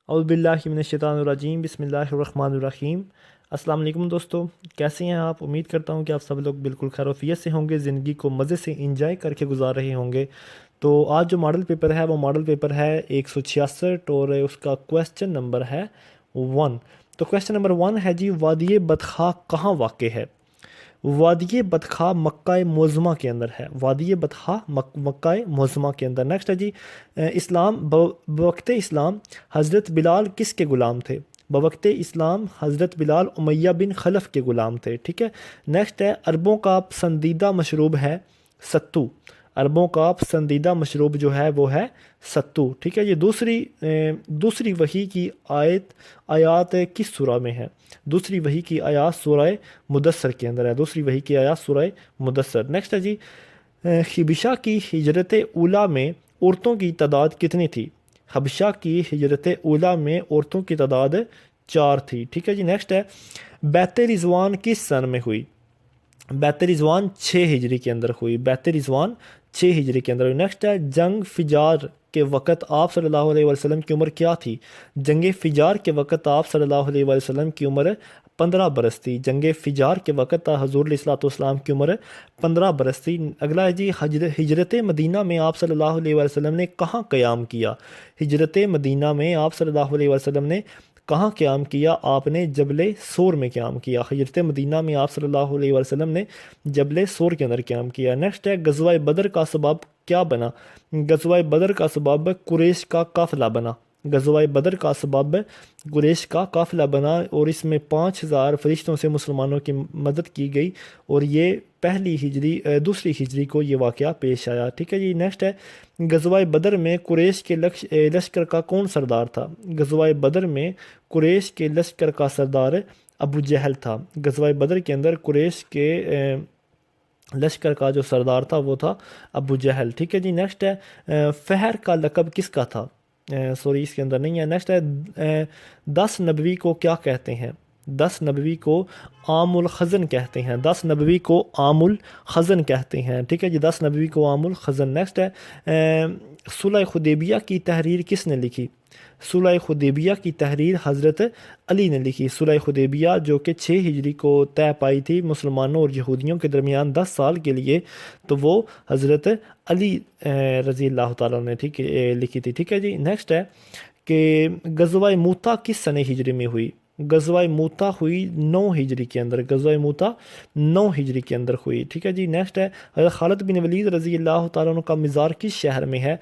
اعوذ باللہ من الشیطان الرجیم، بسم اللہ الرحمن الرحیم۔ السلام علیکم دوستو، کیسے ہیں آپ؟ امید کرتا ہوں کہ آپ سب لوگ بالکل خیر و عافیت سے ہوں گے، زندگی کو مزے سے انجوائے کر کے گزار رہے ہوں گے۔ تو آج جو ماڈل پیپر ہے وہ ماڈل پیپر ہے 166 اور اس کا کویسچن نمبر ہے 1۔ تو کویسچن نمبر 1 ہے جی، وادی بدخواہ کہاں واقع ہے؟ وادی بدخواہ مکہ معظمہ کے اندر ہے۔ وادی بدخواہ مکہ معظمہ کے اندر۔ نیکسٹ ہے جی، اسلام بوقت اسلام حضرت بلال کس کے غلام تھے؟ بوقت اسلام حضرت بلال امیہ بن خلف کے غلام تھے، ٹھیک ہے۔ نیکسٹ ہے، عربوں کا پسندیدہ مشروب ہے ستو۔ عربوں کا پسندیدہ مشروب جو ہے وہ ہے ستو، ٹھیک ہے۔ یہ دوسری وحی کی آیات کس سورہ میں ہے؟ دوسری وحی کی آیات سورہ مدثر کے اندر ہے۔ دوسری وحی کی آیات سورہ مدثر۔ نیکسٹ ہے جی، حبشہ کی ہجرت اولیٰ میں عورتوں کی تعداد کتنی تھی؟ حبشہ کی ہجرت اولیٰ میں عورتوں کی تعداد 4 تھی، ٹھیک ہے جی۔ نیکسٹ ہے، بیعت رضوان کس سن میں ہوئی؟ بیعت رضوان 6 ہجری کے اندر ہوئی۔ بیعت رضوان 6 ہجری کے اندر ہوئی۔ نیکسٹ ہے، جنگ فجار کے وقت آپ صلی اللہ علیہ وسلم کی عمر کیا تھی؟ جنگ فجار کے وقت آپ صلی اللہ علیہ وسلم کی عمر 15 برس تھی۔ جنگ فجار کے وقت حضور علیہ الصلوۃ والسلام کی عمر 15 برس تھی۔ اگلا ہے جی، ہجرت مدینہ میں آپ صلی اللہ علیہ وسلم نے کہاں قیام کیا؟ ہجرت مدینہ میں آپ صلی اللہ علیہ وسلم نے کہاں قیام کیا؟ آپ نے جبل سور میں قیام کیا۔ ہجرت مدینہ میں آپ صلی اللہ علیہ وسلم نے جبل سور کے اندر قیام کیا۔ نیکسٹ ہے، غزوہ بدر کا سبب کیا بنا؟ غزوہ بدر کا سبب قریش کا قافلہ بنا۔ غزوہ بدر کا سبب قریش کا قافلہ بنا، اور اس میں 5000 فرشتوں سے مسلمانوں کی مدد کی گئی، اور یہ دوسری ہجری کو یہ واقعہ پیش آیا، ٹھیک ہے جی۔ نیکسٹ ہے، غزوہ بدر میں قریش کے لشکر کا کون سردار تھا؟ غزوہ بدر میں قریش کے لشکر کا سردار ابو جہل تھا۔ غزوہ بدر کے اندر قریش کے لشکر کا جو سردار تھا وہ تھا ابو جہل، ٹھیک ہے جی۔ نیکسٹ ہے، فہر کا لقب کس کا تھا؟ سوری، اس کے اندر نہیں ہے۔ نیکسٹ ہے، 10 نبوی کو کیا کہتے ہیں؟ 10 نبوی کو عام الخزن کہتے ہیں۔ 10 نبوی کو عام الخزن کہتے ہیں، ٹھیک ہے جی۔ 10 نبوی کو عام الخزن۔ نیکسٹ ہے، صلح حدیبیہ کی تحریر کس نے لکھی؟ صلح حدیبیہ کی تحریر حضرت علی نے لکھی۔ صلح حدیبیہ جو کہ 6 ہجری کو طے پائی تھی مسلمانوں اور یہودیوں کے درمیان 10 سال کے لیے، تو وہ حضرت علی رضی اللہ تعالیٰ نے لکھی تھی، ٹھیک ہے جی۔ نیکسٹ ہے کہ غزوہ موتا کس سنہ ہجری میں ہوئی؟ غزوہ موتا ہوئی 9 ہجری کے اندر۔ غزوہ موتا 9 ہجری کے اندر ہوئی، ٹھیک ہے جی۔ نیکسٹ ہے، حضرت خالد بن ولید رضی اللہ تعالیٰ عنہ کا مزار کس شہر میں ہے؟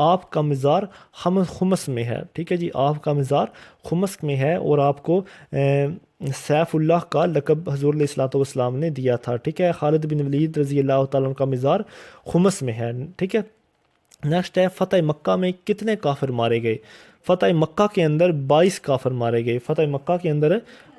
آپ کا مزار خمس میں ہے، ٹھیک ہے جی۔ آپ کا مزار خمس میں ہے، اور آپ کو سیف اللہ کا لقب حضور علیہ الصلوۃ والسلام نے دیا تھا، ٹھیک ہے۔ خالد بن ولید رضی اللہ تعالیٰ عنہ کا مزار خمس میں ہے، ٹھیک ہے۔ نیکسٹ ہے، فتح مکہ میں کتنے کافر مارے گئے؟ فتح مکہ کے اندر 22 کافر مارے گئے۔ فتح مکہ کے اندر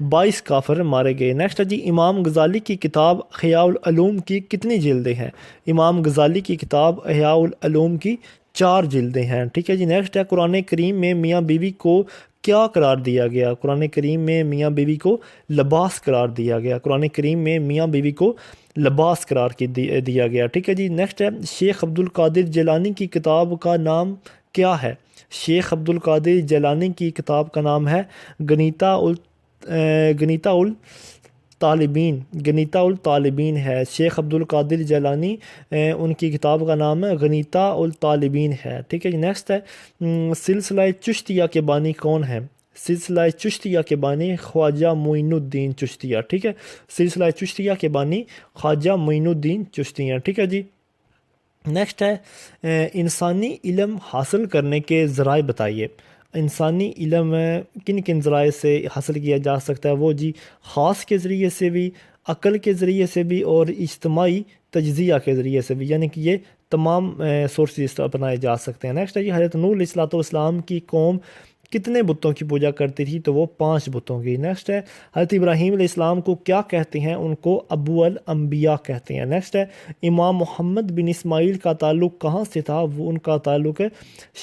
22 کافر مارے گئے۔ نیکسٹ ہے جی، امام غزالی کی کتاب احیاء العلوم کی کتنی جلدیں ہیں؟ امام غزالی کی کتاب احیاء العلوم کی 4 جلدیں ہیں، ٹھیک ہے جی۔ نیکسٹ ہے، قرآن کریم میں میاں بیوی کو کیا قرار دیا گیا؟ قرآن کریم میں میاں بیوی کو لباس قرار دیا گیا۔ قرآن کریم میں میاں بیوی کو لباس قرار دیا گیا، ٹھیک ہے جی۔ نیکسٹ ہے، شیخ عبد القادر جیلانی کی کتاب کا نام کیا ہے؟ شیخ عبد القادر جیلانی کی کتاب کا نام ہے گنیتا الطالبین۔ گنیتا الطالبین ہے شیخ عبد القادر جیلانی، ان کی کتاب کا نام گنیتا الطالبین ہے، ٹھیک ہے جی۔ نیکسٹ ہے، سلسلہ چشتیہ کے بانی کون ہے؟ سلسلہ چشتیہ کے بانی خواجہ معین الدین چشتیہ، ٹھیک ہے۔ سلسلہ چشتیہ کے بانی خواجہ معین الدین چشتیہ، ٹھیک ہے جی۔ نیکسٹ ہے، انسانی علم حاصل کرنے کے ذرائع بتائیے۔ انسانی علم کن کن ذرائع سے حاصل کیا جا سکتا ہے؟ وہ جی، خاص کے ذریعے سے بھی، عقل کے ذریعے سے بھی، اور اجتماعی تجزیہ کے ذریعے سے بھی، یعنی کہ یہ تمام سورسز اپنائے جا سکتے ہیں۔ نیکسٹ ہے جی، حضرت نوح علیہ الصلوۃ والسلام کی قوم کتنے بتوں کی پوجا کرتی تھی؟ تو وہ 5 بتوں کی۔ نیکسٹ ہے، حضرت ابراہیم علیہ السلام کو کیا کہتے ہیں؟ ان کو ابو الانبیاء کہتے ہیں۔ نیکسٹ ہے، امام محمد بن اسماعیل کا تعلق کہاں سے تھا؟ وہ ان کا تعلق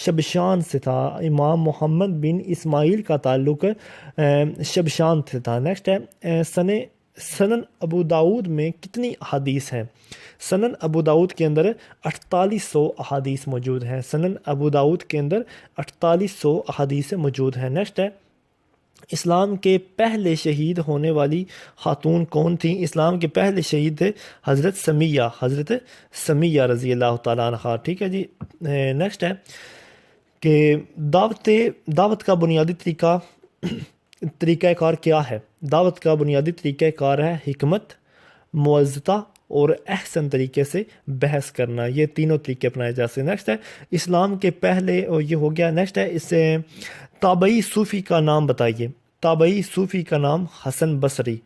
شبشان سے تھا۔ امام محمد بن اسماعیل کا تعلق شبشان سے تھا۔ نیکسٹ ہے، سنن ابو داود میں کتنی احادیث ہیں؟ سنن ابو داود کے اندر 4800 احادیث موجود ہیں. سنن ابو داود کے اندر 4800 احادیث موجود ہیں. نیکسٹ ہے، اسلام کے پہلے شہید ہونے والی خاتون کون تھیں؟ اسلام کے پہلے شہید تھے حضرت سمیہ رضی اللہ تعالیٰ عنہ. ٹھیک ہے جی. نیکسٹ ہے کہ دعوت کا بنیادی طریقہ کار کیا ہے؟ دعوت کا بنیادی طریقہ کار ہے حکمت، موعظہ اور احسن طریقے سے بحث کرنا. یہ تینوں طریقے اپنائے جا سکتے ہیں. نیکسٹ ہے، اسلام کے پہلے، اور یہ ہو گیا. نیکسٹ ہے، اس سے تابعی صوفی کا نام بتائیے. تابعی صوفی کا نام حسن بصری.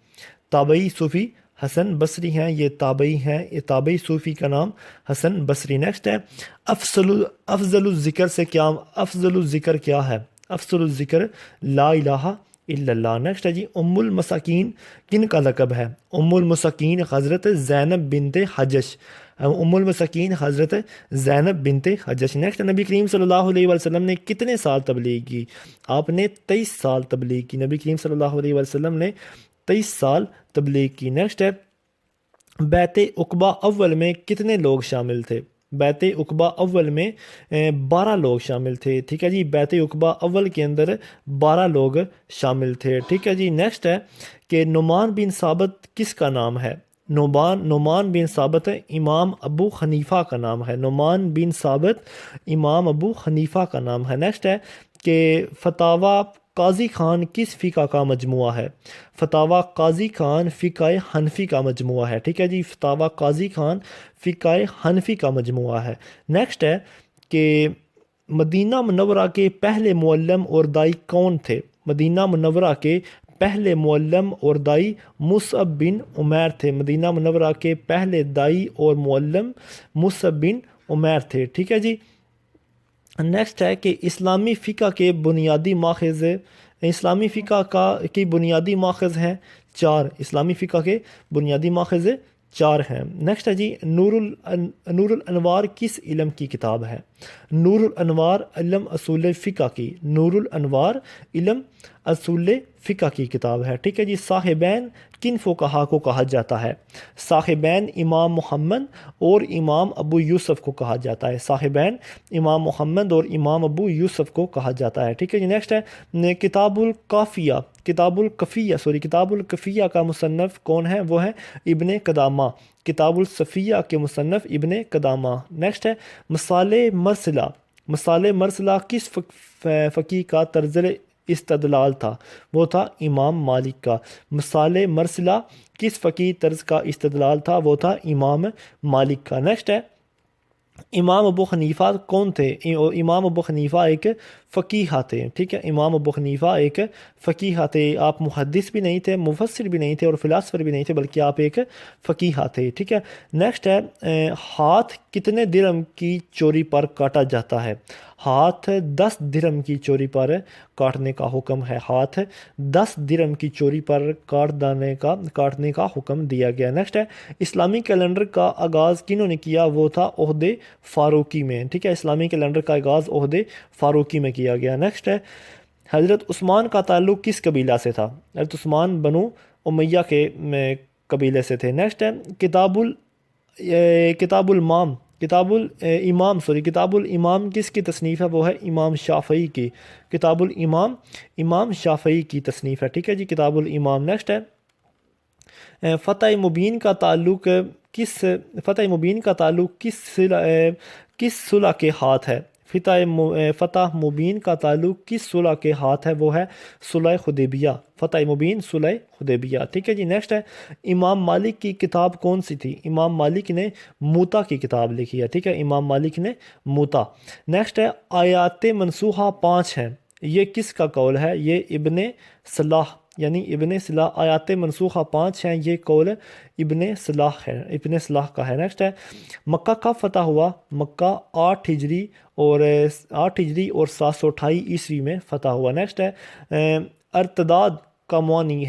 تابعی صوفی حسن بصری ہیں، یہ تابعی ہیں. یہ تابعی صوفی کا نام حسن بصری. نیکسٹ ہے، افضل الذکر کیا ہے؟ افضل الذکر لا الہ الا اللہ. نیکسٹ ہے جی، ام المساکین کن کا لقب ہے؟ ام المساکین حضرت زینب بنت حجش. ام المساکین حضرت زینب بنت حجش. نیکسٹ، نبی کریم صلی اللہ علیہ وسلم نے کتنے سال تبلیغ کی؟ آپ نے 23 سال تبلیغ کی. نبی کریم صلی اللہ علیہ وسلم نے 23 سال تبلیغ کی. نیکسٹ ہے، بیعت عقبہ اول میں کتنے لوگ شامل تھے؟ بیعت عقبہ اول میں 12 لوگ شامل تھے. ٹھیک ہے جی، بیعت عقبہ اول کے اندر 12 لوگ شامل تھے. ٹھیک ہے جی. نیکسٹ ہے کہ نعمان بن ثابت کس کا نام ہے؟ نعمان بن ثابت امام ابو حنیفہ کا نام ہے. نعمان بن ثابت امام ابو حنیفہ کا نام ہے. نیکسٹ ہے کہ فتاوی قاضی خان کس فقہ کا مجموعہ ہے؟ فتاوی قاضی خان فقہ حنفی کا مجموعہ ہے. ٹھیک ہے جی، فتاوی قاضی خان فقہ حنفی کا مجموعہ ہے. نیکسٹ ہے کہ مدینہ منورہ کے پہلے معلم اور دائی کون تھے؟ مدینہ منورہ کے پہلے معلم اور دائی مصعب بن عمیر تھے. مدینہ منورہ کے پہلے دائی اور معلم مصعب بن عمیر تھے. ٹھیک ہے جی. نیکسٹ ہے کہ اسلامی فقہ کے بنیادی ماخذ، اسلامی فقہ کی بنیادی ماخذ ہیں 4. اسلامی فقہ کے بنیادی ماخذ 4 ہیں. نیکسٹ ہے جی، نور الانوار کس علم کی کتاب ہے؟ نور الانوار علم اصول فقہ کی. نور الانوار علم اصول فقہ کی کتاب ہے. ٹھیک ہے جی. صاحبین کن فقہا کو کہا جاتا ہے؟ صاحبین امام محمد اور امام ابو یوسف کو کہا جاتا ہے. صاحبین امام محمد اور امام ابو یوسف کو کہا جاتا ہے. ٹھیک ہے جی. نیکسٹ ہے، کتاب الکفیہ کا مصنف کون ہے؟ وہ ہے ابن قدامہ. کتاب الصفیہ کے مصنف ابن قدامہ. نیکسٹ ہے، مثال مرسلہ کس فقی کا طرز استدلال تھا؟ وہ تھا امام مالک کا. مثال مرسلہ کس فقی طرز کا استدلال تھا؟ وہ تھا امام مالک کا. نیکسٹ ہے، امام ابو حنیفہ کون تھے؟ امام ابو حنیفہ ایک فقیہ تھے. ٹھیک ہے، امام ابو حنیفہ ایک فقیہ تھے. آپ محدث بھی نہیں تھے، مفسر بھی نہیں تھے اور فلاسفر بھی نہیں تھے، بلکہ آپ ایک فقیہ تھے. ٹھیک ہے. نیکسٹ ہے، ہاتھ کتنے درہم کی چوری پر کاٹا جاتا ہے؟ ہاتھ 10 درہم کی چوری پر کاٹنے کا حکم ہے. ہاتھ 10 درہم کی چوری پر کاٹنے کا حکم دیا گیا. نیکسٹ ہے، اسلامی کیلنڈر کا آغاز کنہوں نے کیا؟ وہ تھا عہد فاروقی میں. ٹھیک ہے، اسلامی کیلنڈر کا آغاز عہد فاروقی میں کیا گیا. نیکسٹ ہے، حضرت عثمان کا تعلق کس قبیلہ سے تھا؟ حضرت عثمان بنو امیہ کے قبیلے سے تھے. نیکسٹ ہے، کتاب الامام کس کی تصنیف ہے؟ وہ ہے امام شافعی کی. کتاب الامام امام شافعی کی تصنیف ہے. ٹھیک ہے جی، کتاب الامام. نیکسٹ ہے، فتح مبین کا تعلق کس صلح کے ہاتھ ہے؟ فتح مبین کا تعلق کس صلح کے ہاتھ ہے؟ وہ ہے صلح حدیبیہ. فتح مبین صلح حدیبیہ. ٹھیک ہے جی. نیکسٹ ہے، امام مالک کی کتاب کون سی تھی؟ امام مالک نے موطا کی کتاب لکھی ہے. ٹھیک ہے، امام مالک نے موطا. نیکسٹ ہے، آیات منسوخہ 5 ہیں، یہ کس کا قول ہے؟ یہ ابن صلاح آیات منسوخہ 5 ہیں، یہ قول ابن صلاح کا ہے. نیکسٹ ہے، مکہ کب فتح ہوا؟ مکہ 8 ہجری اور 728 عیسوی میں فتح ہوا. نیکسٹ ہے، ارتداد کا معنی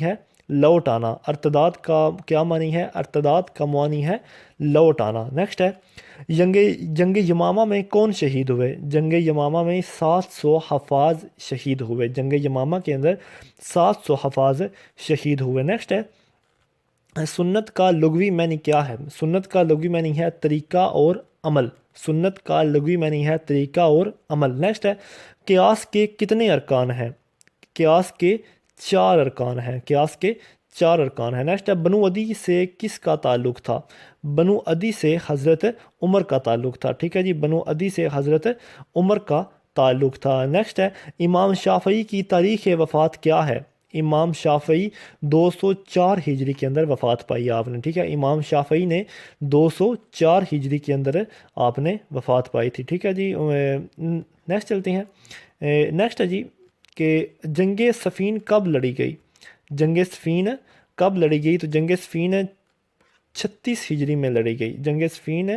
ہے لوٹ آنا. ارتداد کا کیا معنی ہے؟ ارتداد کا معنی ہے لوٹ آنا. نیکسٹ ہے جنگ یمامہ میں کون شہید ہوئے؟ جنگ یمامہ میں 700 حفاظ شہید ہوئے. جنگ یمامہ کے اندر 700 حفاظ شہید ہوئے. نیکسٹ ہے سنت کا لغوی معنی کیا ہے؟ سنت کا لغوی معنی ہے طریقہ اور عمل. سنت کا لغوی معنی ہے طریقہ اور عمل. نیکسٹ ہے قیاس کے کتنے ارکان ہیں؟ قیاس کے 4 ارکان ہیں. قیاس کے 4 ارکان ہیں. نیکسٹ ہے بنو عدی سے کس کا تعلق تھا؟ بنو عدی سے حضرت عمر کا تعلق تھا. ٹھیک ہے جی، بنو عدی سے حضرت عمر کا تعلق تھا. نیکسٹ ہے امام شافعی کی تاریخ وفات کیا ہے؟ امام شافعی 204 ہجری کے اندر وفات پائی آپ نے. ٹھیک ہے، امام شافعی نے 204 ہجری کے اندر آپ نے وفات پائی تھی. ٹھیک ہے جی، نیکسٹ چلتے ہیں. نیکسٹ ہے جی کہ جنگ صفین کب لڑی گئی؟ جنگ صفین کب لڑی گئی؟ تو جنگ صفین 36 ہجری میں لڑی گئی. جنگ صفین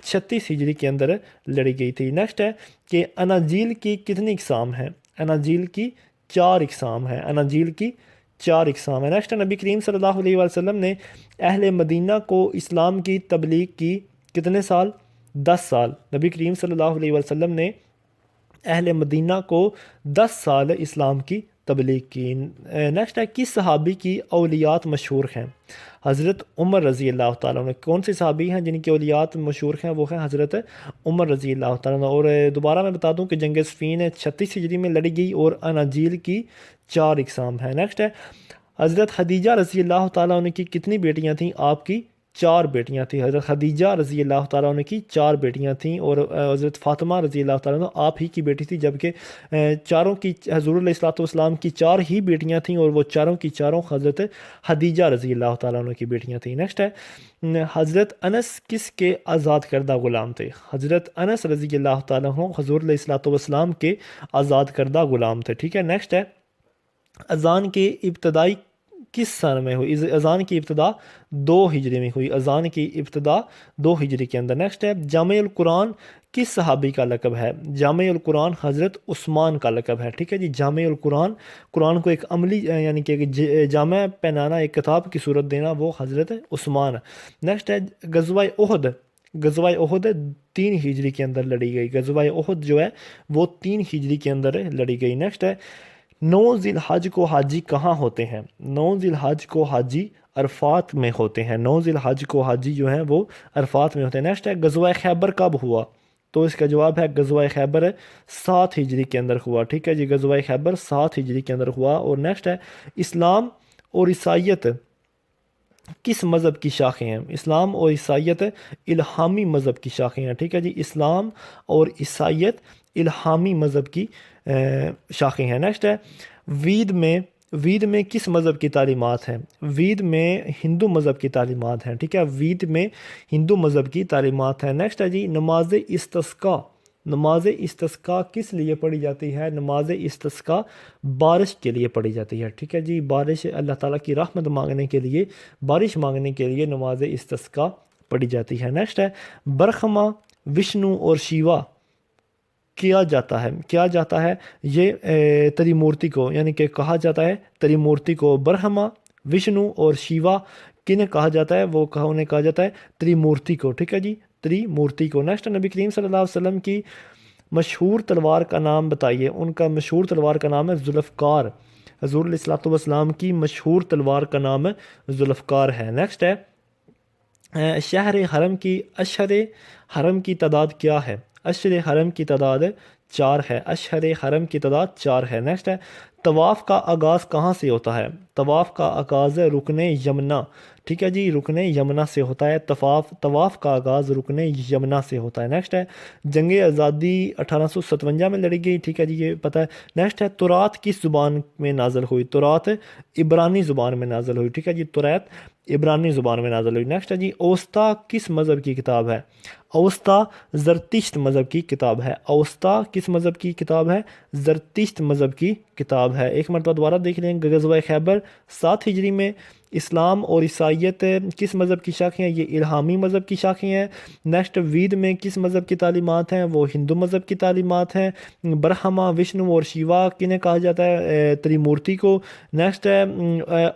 36 ہجری کے اندر لڑی گئی تھی. نیکسٹ ہے کہ اناجیل کی کتنی اقسام ہیں؟ اناجیل کی 4 اقسام ہیں. اناجیل کی 4 اقسام ہیں. نیکسٹ ہے نبی کریم صلی اللہ علیہ وسلم نے اہل مدینہ کو اسلام کی تبلیغ کی کتنے سال؟ 10 سال. نبی کریم صلی اللہ علیہ وسلم نے اہل مدینہ کو 10 سال اسلام کی تبلیغ کی. نیکسٹ ہے کس صحابی کی اولیات مشہور ہیں؟ حضرت عمر رضی اللہ تعالیٰ عنہ. کون سے صحابی ہیں جن کی اولیات مشہور ہیں؟ وہ ہیں حضرت عمر رضی اللہ تعالیٰ عنہ. اور دوبارہ میں بتا دوں کہ جنگ صفین 36 ہجری میں لڑی گئی اور اناجیل کی 4 اقسام ہیں. نیکسٹ ہے حضرت خدیجہ رضی اللہ تعالیٰ عنہ کی کتنی بیٹیاں تھیں؟ آپ کی 4 بیٹیاں تھیں. حضرت خدیجہ رضی اللہ تعالیٰ عنہ کی 4 بیٹیاں تھیں اور حضرت فاطمہ رضی اللہ تعالیٰ عنہ آپ ہی کی بیٹی تھی، جبکہ چاروں کی حضور علیہ الصلوۃ والسلام کی 4 ہی بیٹیاں تھیں اور وہ چاروں کی چاروں حضرت خدیجہ رضی اللہ تعالیٰ عنہ کی بیٹیاں تھیں. نیکسٹ ہے حضرت انس کس کے آزاد کردہ غلام تھے؟ حضرت انس رضی اللہ تعالیٰ عنہ حضور علیہ الصلوۃ والسلام کے آزاد کردہ غلام تھے. ٹھیک ہے، نیکسٹ ہے اذان کے ابتدائی کس سن میں ہوئی؟ اذان کی ابتدا 2 ہجری میں ہوئی. اذان کی ابتدا 2 ہجری کے اندر. نیکسٹ ہے جامع القرآن کس صحابی کا لقب ہے؟ جامع القرآن حضرت عثمان کا لقب ہے. ٹھیک ہے جی، جامع القرآن، قرآن کو ایک عملی یعنی کہ جامع پہنانا، ایک کتاب کی صورت دینا، وہ حضرت عثمان. نیکسٹ ہے غزوہ احد. غزوہ احد 3 ہجری کے اندر لڑی گئی. غزوہ احد جو ہے وہ 3 ہجری کے اندر لڑی گئی. نیکسٹ ہے 9 ذی الحج کو حاجی کہاں ہوتے ہیں؟ 9 ذی الحج کو حاجی عرفات میں ہوتے ہیں. 9 ذی الحج کو حاجی جو ہیں وہ عرفات میں ہوتے ہیں. نیکسٹ ہے غزوہ خیبر کب ہوا؟ تو اس کا جواب ہے غزوہ خیبر 7 ہجری کے اندر ہوا. ٹھیک ہے جی، غزوہ خیبر 7 ہجری کے اندر ہوا. اور نیکسٹ ہے اسلام اور عیسائیت کس مذہب کی شاخیں ہیں؟ اسلام اور عیسائیت الہامی مذہب کی شاخیں ہیں. ٹھیک ہے جی، اسلام اور عیسائیت الہامی مذہب کی شاخیں ہیں. نیکسٹ ہے وید میں کس مذہب کی تعلیمات ہیں؟ وید میں ہندو مذہب کی تعلیمات ہیں. ٹھیک ہے، وید میں ہندو مذہب کی تعلیمات ہیں. نیکسٹ ہے جی نماز استسقاء. نماز استسقاء کس لیے پڑھی جاتی ہے؟ نماز استسقاء بارش کے لیے پڑھی جاتی ہے. ٹھیک ہے جی، بارش، اللہ تعالیٰ کی رحمت مانگنے کے لیے، بارش مانگنے کے لیے نماز استسقاء پڑھی جاتی ہے. نیکسٹ ہے برہما، وشنو اور شیوا کیا جاتا ہے یہ تریمورتی کو، یعنی کہ کہا جاتا ہے تریمورتی کو. برہما، وشنو اور شیوا کنہیں کہا جاتا ہے؟ وہ انہیں کہا جاتا ہے تریمورتی کو. ٹھیک ہے جی، تریمورتی کو. نیکسٹ نبی کریم صلی اللہ علیہ وسلم کی مشہور تلوار کا نام بتائیے. ان کا مشہور تلوار کا نام ہے ذوالفقار. حضور علیہ الصلوۃ والسلام کی مشہور تلوار کا نام ذوالفقار ہے. نیکسٹ ہے اشہر حرم کی تعداد کیا ہے؟ اشہر حرم کی تعداد 4 ہے. اشہر حرم کی تعداد 4 ہے. نیکسٹ ہے طواف کا آغاز کہاں سے ہوتا ہے؟ طواف کا آغاز رکن یمنا. ٹھیک ہے جی، رکن یمنا سے ہوتا ہے. طواف کا آغاز رکن یمنا سے ہوتا ہے. نیکسٹ ہے جنگ آزادی 1857 میں لڑی گئی. ٹھیک ہے جی، یہ پتہ ہے. نیکسٹ ہے تورات کس زبان میں نازل ہوئی؟ تورات عبرانی زبان میں نازل ہوئی. ٹھیک ہے جی، تورات عبرانی زبان میں نازل ہوئی. نیکسٹ ہے جی اوسطا کس مذہب کی کتاب ہے؟ اوسطا زرتشت مذہب کی کتاب ہے. اوسطا کس مذہب کی کتاب ہے؟ زرتشت مذہب کی کتاب ہے. ایک مرتبہ دوبارہ دیکھ لیں، غزوہ خیبر 7 ہجری میں اسلام اور عیسائیت کس مذہب کی شاخیں ہیں؟ یہ الہامی مذہب کی شاخیں ہیں۔ نیکسٹ وید میں کس مذہب کی تعلیمات ہیں؟ وہ ہندو مذہب کی تعلیمات ہیں۔ برہما، وشنو اور شیوا کنہیں کہا جاتا ہے؟ تریمورتی کو۔ نیکسٹ ہے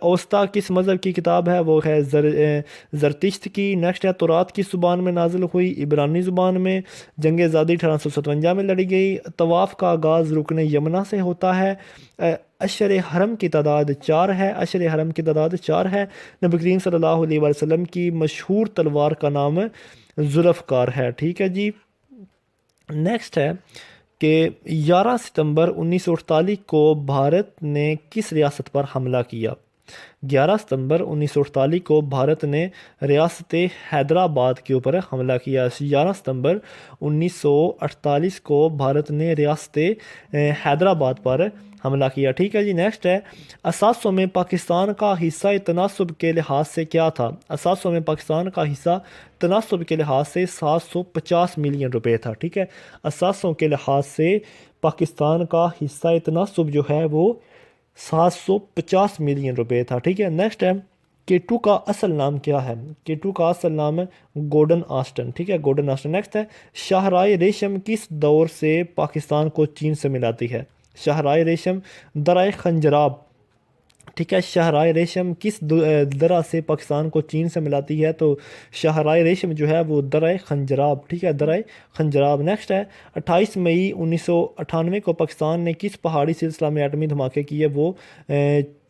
اوستا کس مذہب کی کتاب ہے؟ وہ ہے زرتشت کی۔ نیکسٹ ہے تورات کس زبان میں نازل ہوئی؟ عبرانی زبان میں۔ جنگ آزادی 1857 میں لڑی گئی۔ طواف کا آغاز رکن یمنا سے ہوتا ہے۔ اشر حرم کی تعداد 4 ہے۔ اشر حرم کی تعداد 4 ہے۔ نبی کریم صلی اللہ علیہ وسلم کی مشہور تلوار کا نام ذوالفقار ہے، ٹھیک ہے جی۔ نیکسٹ ہے کہ 11 ستمبر 1948 کو بھارت نے کس ریاست پر حملہ کیا؟ 11 ستمبر 1948 کو بھارت نے ریاست حیدرآباد کے اوپر حملہ کیا۔ 11 ستمبر 1948 کو بھارت نے ریاست حیدرآباد پر حملہ کیا، ٹھیک ہے جی۔ نیکسٹ ہے اثاثوں میں پاکستان کا حصہ تناسب کے لحاظ سے کیا تھا؟ اثاثوں میں پاکستان کا حصہ تناسب کے لحاظ سے 750 ملین روپے تھا، ٹھیک ہے۔ اثاثوں کے لحاظ سے پاکستان کا حصہ تناسب جو ہے وہ 750 ملین روپے تھا، ٹھیک ہے۔ نیکسٹ ہے کیٹو کا اصل نام کیا ہے؟ کیٹو کا اصل نام ہے گولڈن آسٹن، ٹھیک ہے، گولڈن آسٹن۔ نیکسٹ ہے شاہراہ ریشم کس دور سے پاکستان کو چین سے ملاتی ہے؟ شاہراہ ریشم درہ خنجراب، ٹھیک ہے۔ شاہراہ ریشم کس درہ سے پاکستان کو چین سے ملاتی ہے؟ تو شاہراہ ریشم جو ہے وہ درہ خنجراب، ٹھیک ہے، درہ خنجراب۔ نیکسٹ ہے 28 مئی 1998 کو پاکستان نے کس پہاڑی سلسلہ میں ایٹمی دھماکے کیے؟ وہ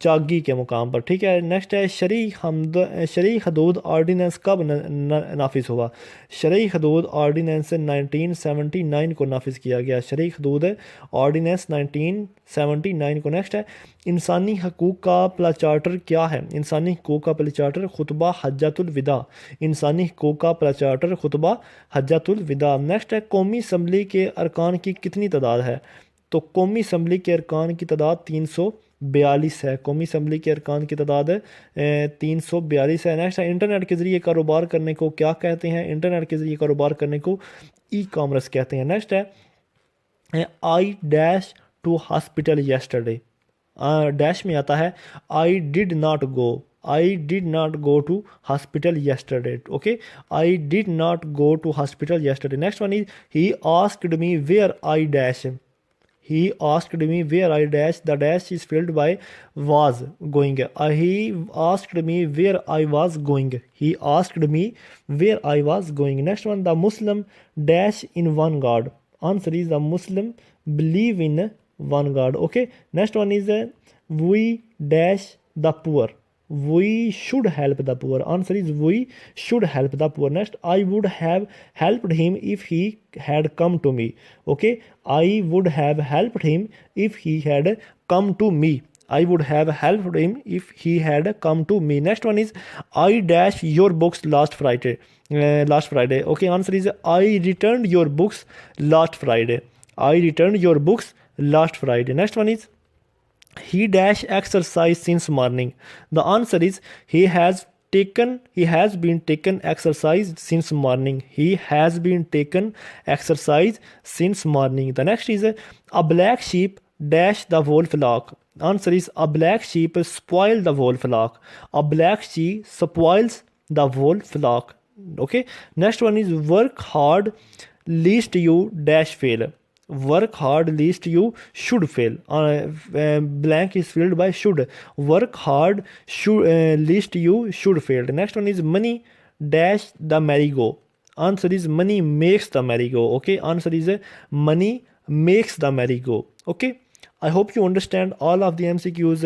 چاگی کے مقام پر، ٹھیک ہے۔ نیکسٹ ہے شرعی حدود آرڈیننس کب نافذ ہوا؟ شرعی حدود آرڈیننس 1979 کو نافذ کیا گیا، شرعی حدود آرڈیننس 1979 کو۔ نیکسٹ ہے انسانی حقوق کا پلا چارٹر کیا ہے؟ انسانی حقوق کا پلا چارٹر خطبہ حجۃ الوداع، انسانی حقوق کا پلا چارٹر خطبہ حجۃ الوداع۔ نیکسٹ ہے قومی اسمبلی کے ارکان کی کتنی تعداد ہے؟ تو قومی اسمبلی کے ارکان کی تعداد 342 ہے، قومی اسمبلی کے ارکان کی تعداد 342 ہے۔ نیکسٹ ہے انٹرنیٹ کے ذریعے کاروبار کرنے کو کیا کہتے ہیں؟ انٹرنیٹ کے ذریعے کاروبار کرنے کو ای کامرس کہتے ہیں۔ نیکسٹ ہے I dash to hospital yesterday, dash میں آتا ہے I did not go, I did not go to hospital yesterday. Okay, I did not go to hospital yesterday. Next one is he asked me where I dash. He asked me where I dash. The dash is filled by was going. He asked me where I was going. He asked me where I was going. Next one, the Muslim dash in one God. Answer is the Muslim believe in one God. Okay. Next one is we dash the poor. We should help the poor. Answer is we should help the poor. Next, I would have helped him if he had come to me. Okay, I would have helped him if he had come to me. I would have helped him if he had come to me. Next one is I dash your books last Friday. Okay, answer is I returned your books last Friday. I returned your books last Friday. Next one is he dash exercise since morning. The answer is he has been taken exercise since morning. He has been taken exercise since morning. The next is a black sheep dash the wolf flock. Answer is a black sheep spoil the wolf flock. A black sheep spoils the wolf flock. Okay, next one is work hard lest you dash fail. Work hard lest you should fail. Blank is filled by should. Work hard lest you should fail. The next one is money dash the merry-go. Answer is money makes the merry-go. Okay, answer is money makes the merry-go. Okay, I hope you understand all of the MCQs.